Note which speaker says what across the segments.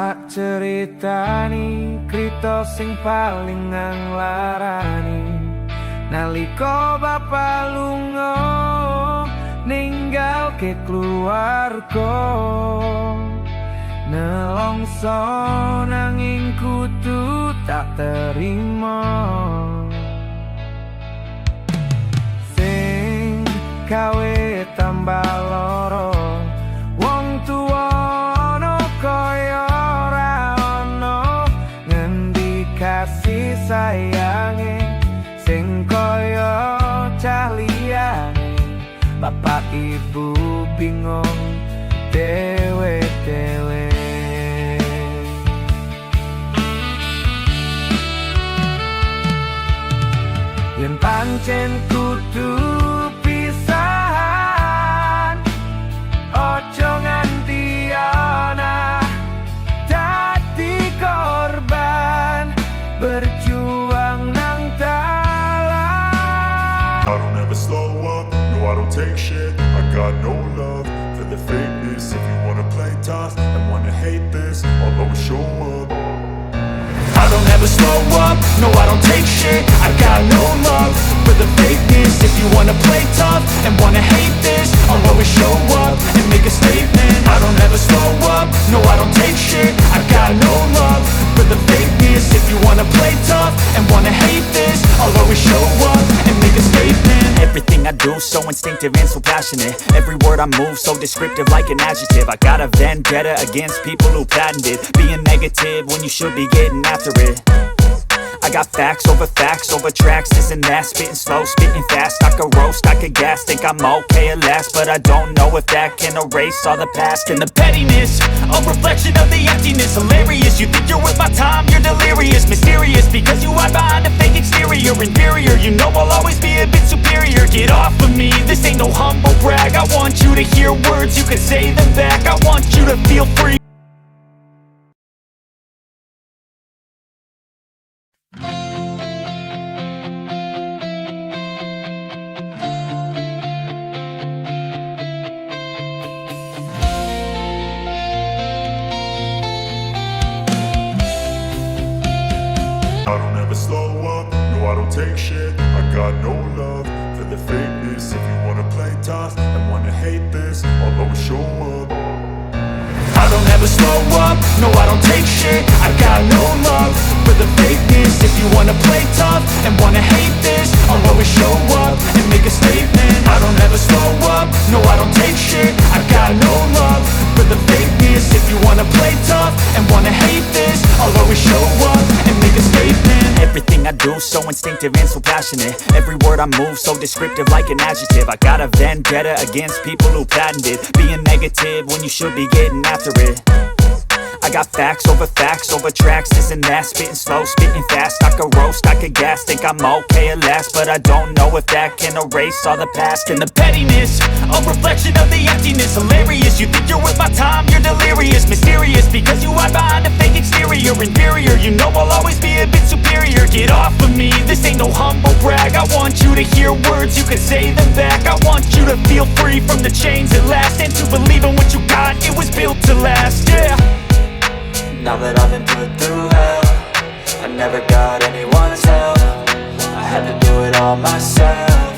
Speaker 1: Tak ceritani krito sing paling nglarani nalika bapak lunga ninggal ke keluarga nelongso nanging kudu tak terima sing gawe tambah loro wong tuwa no kaya ora ono ngendi kasih sayange sing kaya cahliane bapak ibu bingung dewe-dewe yen pancen kudu pisahan ojo nganti ana dadi korban berjuang nang dalan.
Speaker 2: I don't ever slow up, no I don't take shit. I got no love for the fakeness. If you wanna play tough and wanna hate this, I'll always show up.
Speaker 3: I don't ever slow up, no I don't take shit. I got no love for the fakeness. If you wanna play tough and wanna hate this, I'll always show up and make a statement. I don't ever slow up, no I don't take shit. I got no love for the fakeness. If you wanna play tough and wanna hate this, I'll always show up and make a statement.
Speaker 4: Everything I do so instinctive and so passionate. Every word I move so descriptive like an adjective. I got a vendetta against people who patented being negative when you should be getting after it. I got facts over tracks, this and that. Spitting slow, spitting fast. I could roast, I could gas. Think I'm okay at last, but I don't know if that can erase all the past.
Speaker 3: And the pettiness, a reflection of the emptiness. Hilarious, you think you're worth my time, you're delirious. Mysterious, because you hide behind a fake exterior. Inferior, you know I'll always be a bit superior. Get off of me, this ain't no humble brag. I want you to hear words, you can say them back. I want you to feel free.
Speaker 2: I don't ever slow up, no I don't take shit. I got no love for the fakeness. If you wanna play tough and wanna hate this, I'll always show up.
Speaker 3: I don't ever slow up, no I don't take shit. I got no love for the fakeness. If you wanna play tough and wanna hate this, I'll always show up and make a statement. I don't ever slow up, no I don't take shit. I got no love for the fakeness. If you wanna play tough and wanna hate this, I'll always show up and make a statement.
Speaker 4: Everything I do so instinctive and so passionate. Every word I move so descriptive like an adjective. I got a vendetta against people who patented being negative when you should be getting after it. I got facts over tracks, this and that. Spitting slow, spitting fast. I could roast, I could gas. Think I'm okay at last, but I don't know if that can erase all the past.
Speaker 3: And the pettiness, a reflection of the emptiness. Hilarious, you think you're worth my time, you're delirious. Mysterious, because you hide behind a fake exterior. Inferior, you know I'll always be a bit superior. Get off of me, this ain't no humble brag. I want you to hear words, you can say them back. I want you to feel free from the chains at last, and to believe in what you got, it was built to last, yeah.
Speaker 5: Now that I've been put through hell, I never got anyone's help. I had to do it all myself.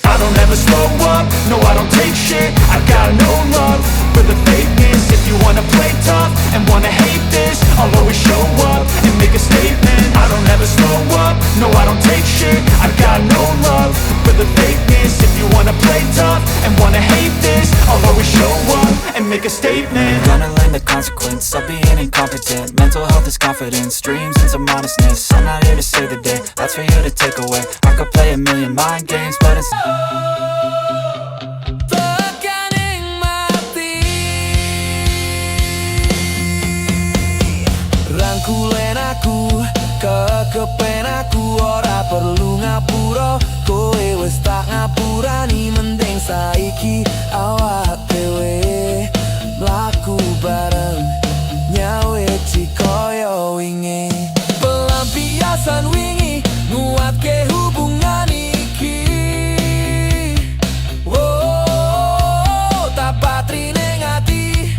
Speaker 3: I don't ever slow up, no I don't take shit. I got no love for the fakeness. If you wanna play tough and wanna hate this, I'll always show up and make a statement. I don't ever slow up, no I don't take shit. I got no love for the fakeness. If you wanna play tough and wanna hate this, I'll always show up and make a statement.
Speaker 4: Gonna learn the consequence of being incompetent. Mental health is confidence, dreams and some modestness. I'm not here to save the day, that's for you to take away. I could play a million mind games, but it's
Speaker 1: Tekaning mati rangkulen aku kekepen aku ora perlu ngapura kowe wis tak ngapurani mending saiki awak dhewe mlaku bareng nyaweti koyo wingi pelampiasan wingi nguatke hubungan iki tak patri ning ati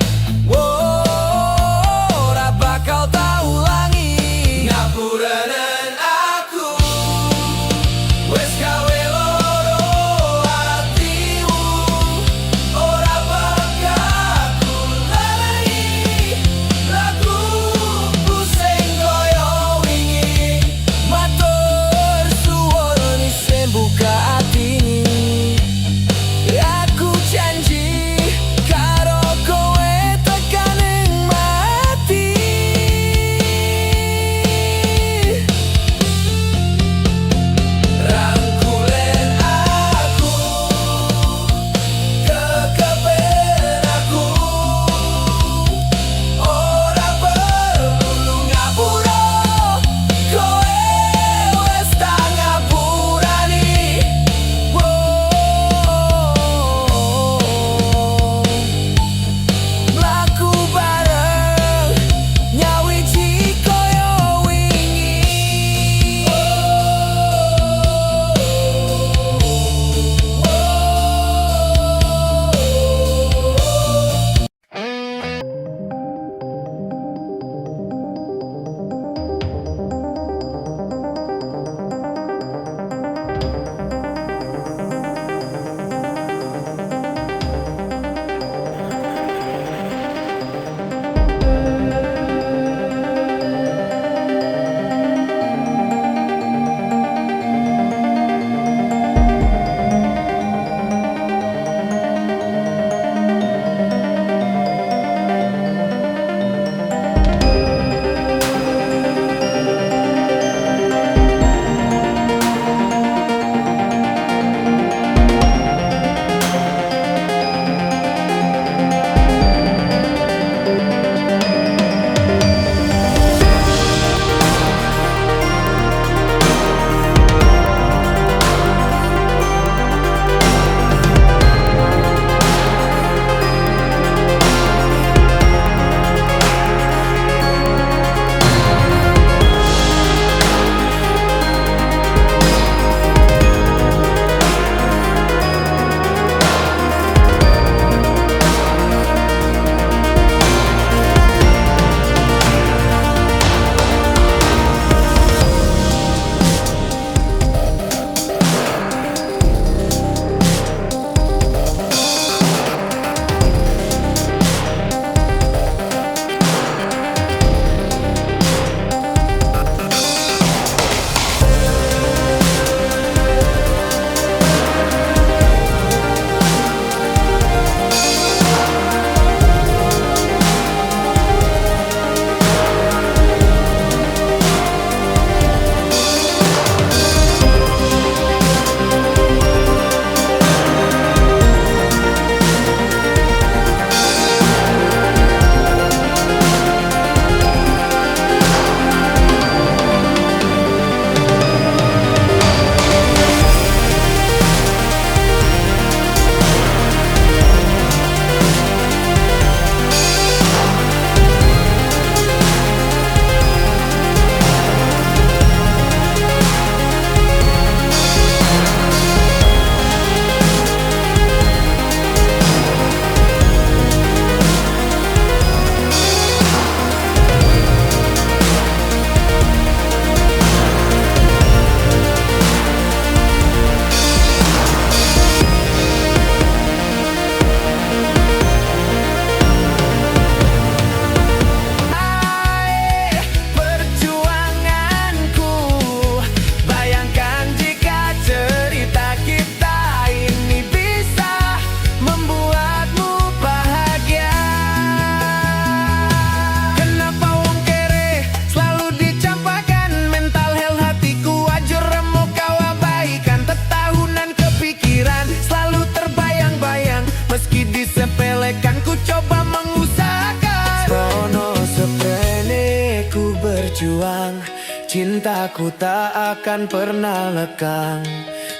Speaker 1: berjuang, cintaku tak akan pernah lekang.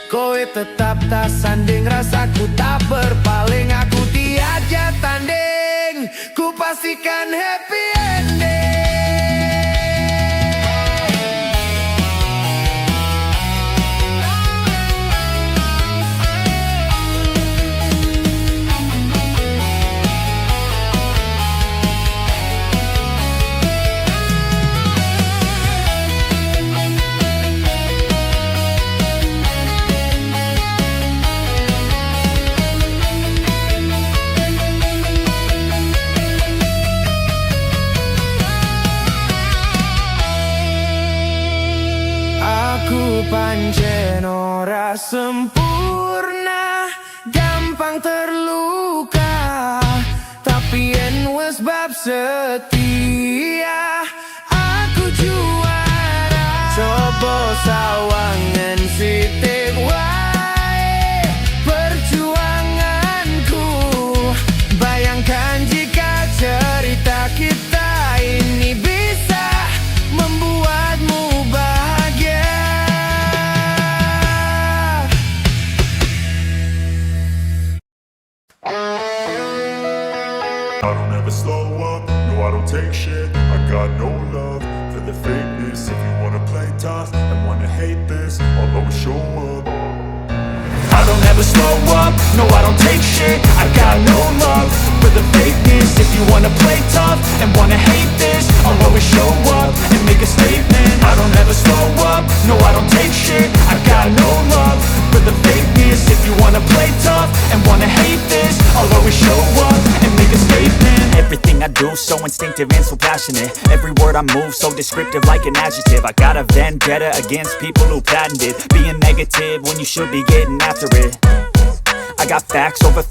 Speaker 1: Kowe tetap tak sanding, rasaku tak berpaling. Aku tiada tanding, ku pastikan happy ending. Aku pancen ora sempurna, gampang terluka, tapi yen wes bab setia, aku juara. Coba sawangan sitik wae perjuanganku. Bayangkan jika cerita kita ini bisa membuatmu bahagia.
Speaker 2: I don't ever slow up, no I don't take shit. I got no love for the fakeness. If you wanna play tough and wanna hate this, I'll always show up.
Speaker 3: I don't ever slow up, no I don't take shit. I got no love for the fakeness. If you wanna play tough and wanna hate this, I'll always show up and make a statement. I don't ever slow up, no I don't take shit. I got no love for the fakeness. If you wanna play tough and wanna hate this, I'll always show up and make a statement.
Speaker 4: Everything I do so instinctive and so passionate. Every word I move so descriptive like an adjective. I got a vendetta against people who patented being negative when you should be getting after it. I got facts over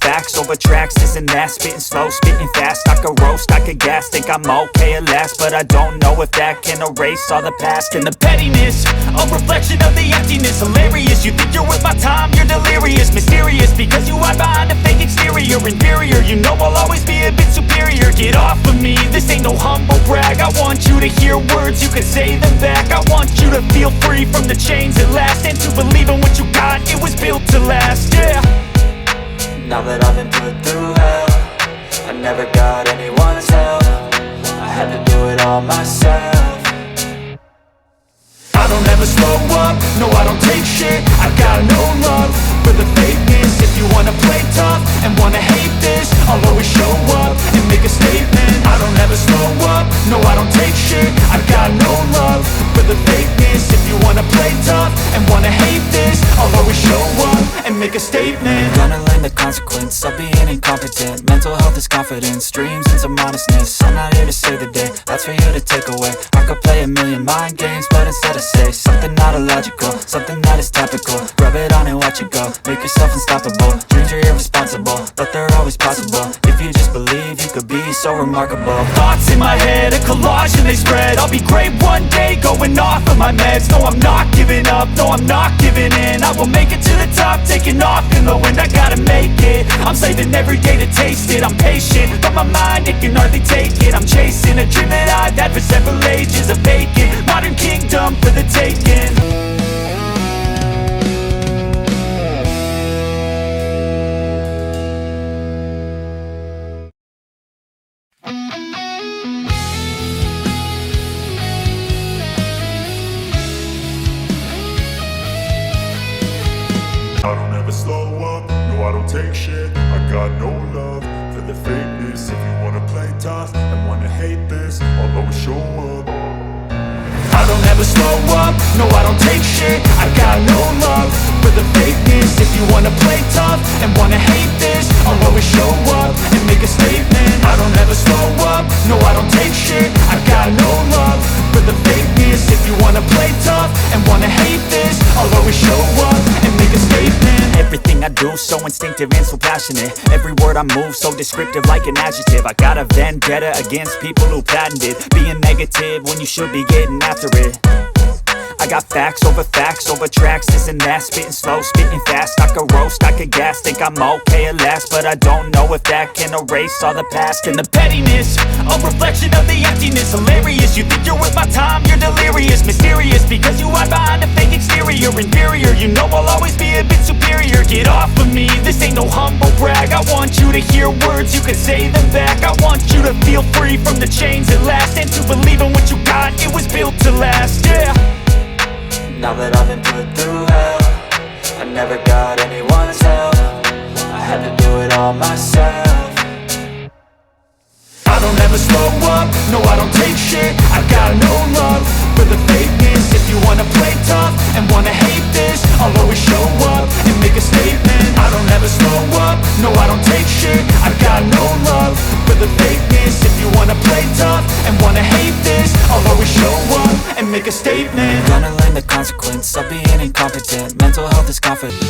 Speaker 4: tracks, this and that. Spitting slow, spitting fast, I could roast, I could gas. Think I'm okay at last, but I don't know if that can erase all the past.
Speaker 3: And the pettiness, a reflection of the emptiness. Hilarious, you think you're worth my time, you're delirious. Mysterious, because you hide behind a fake exterior. Inferior, you know I'll always be a bit superior. Get off of me, this ain't no humble brag. I want you to hear words, you can say them back. I want you to feel free from the chains at last, and to believe in what you got, it was built to last, yeah.
Speaker 5: Now that I've been put through hell, I never got anyone's help. I had to do it all myself.
Speaker 3: I don't ever slow up, no I don't take shit. I got no love for the fakeness. If you wanna play tough and wanna hate this, I'll always show up and make a statement. I don't ever slow up, no I don't take shit. I got no love for the fakeness. If you wanna play tough and wanna hate this, I'll always show up and make a statement.
Speaker 4: Gonna learn the consequence of being incompetent. Mental health is confidence, dreams and some honestness. I'm not here to save the day, that's for you to take away. I could play a million mind games, but instead I say something not illogical, something that is topical. Rub it on and watch it go, make yourself unstoppable. Dreams are irresponsible, but they're always possible. If you just believe, you could be so remarkable.
Speaker 3: Thoughts in my head, a collage and they spread. I'll be great one day, going off of my meds. No, I'm not giving up, no, I'm not giving in. I will make it to the top, taking off in the wind. I gotta make it, I'm saving every day to taste it. I'm patient, but my mind, it can hardly take it. I'm chasing a dream that I've had for several ages. A vacant, modern kingdom for the taking.
Speaker 2: I don't ever slow up, no I don't take shit. I got no love for the fakeness. If you wanna play tough and wanna hate this, I'll always show up.
Speaker 3: I don't ever slow up, no I don't take shit. I got no love for the fakeness. If you wanna play tough and wanna hate this, I'll always show up and make a statement. I don't ever slow up, no I don't take shit. I got no love for the fakeness. If you wanna play tough and wanna hate this, I'll always show up and make a statement.
Speaker 4: Everything I do so instinctive and so passionate. Every word I move so descriptive like an adjective. I got a vendetta against people who patented being negative when you should be getting after it. I got facts over tracks, this and that. Spitting slow, spitting fast, I could roast, I could gas. Think I'm okay at last, but I don't know if that can erase all the past.
Speaker 3: And the pettiness, a reflection of the emptiness. Hilarious,
Speaker 4: serious. You think you're worth my time, you're delirious. Mysterious because you hide behind a fake exterior. Inferior, you know I'll always be a bit superior. Get off of me, this ain't no humble brag. I want you to hear words, you can say them back. I want you to feel free from the chains at last, and to believe in what you got, it was built to last, yeah.
Speaker 5: Now that I've been put through hell, I never got anyone's help. I had to do it all myself.
Speaker 3: I don't ever slow up, no I don't take shit. I got no love for the fakeness. If you wanna play tough and wanna hate this, I'll always show up and make a statement. I don't ever slow up, no I don't take shit. I got no love for the fakeness. If you wanna play tough and wanna hate this, I'll always show up and make a statement.
Speaker 5: Gonna learn the consequence of being incompetent. Mental health is confident.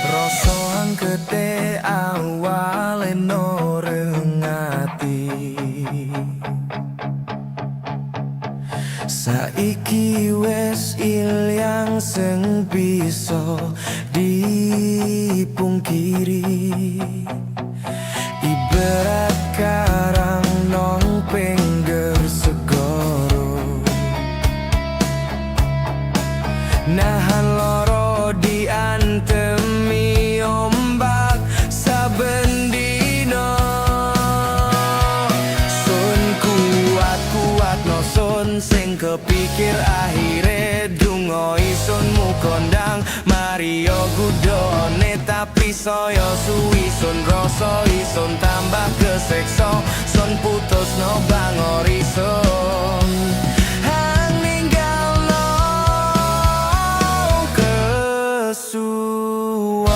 Speaker 1: Rasa angkete awale noreng ati, saiki wes ilang sing bisa dipungkiri. Ibarat karang nong pengger segoro, nahan loro diantemi ombak saben dino. Sun kuat no sun sing kepikir akhire dungo ison mu kondang Mario gudone tapi soyo suwi sun rasa ison tambah kesekso sun putus no bang orison hang ninggal no kesuwon.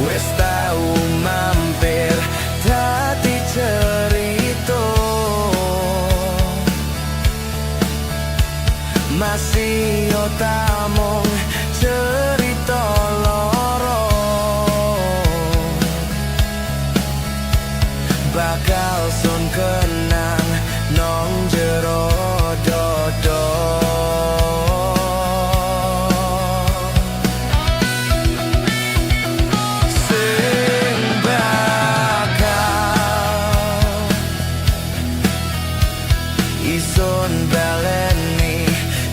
Speaker 1: Wes tau mampir dadi cerito, masih yo tamong cerita loro, bakal sun kenang nong jero dodo. Sing bakal ison baleni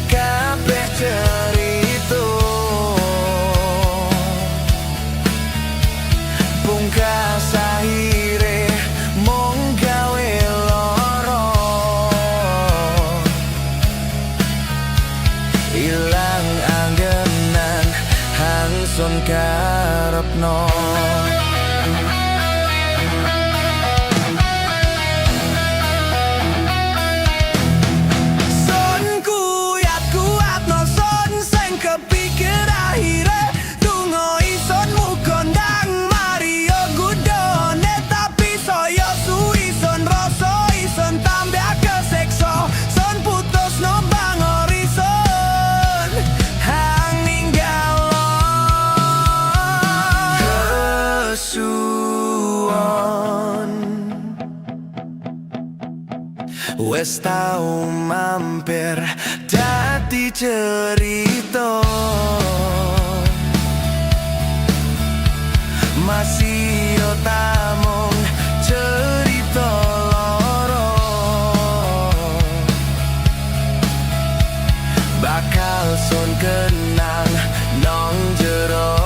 Speaker 1: kabeh cerita, pungkas akhire mung gawe loro, ilang anggenan hangsun karepno. Sun kuat no sun sing kepikir akhire dungo ison mu kondang Mario gudone tapi soyo suwi sun rasa ison tambah kesekso sun putus no bang orison hang ninggal kesuwon. Wes tau mampir dadi cerita, masih yo tamong cerita loro, bakal sun kenang nong jero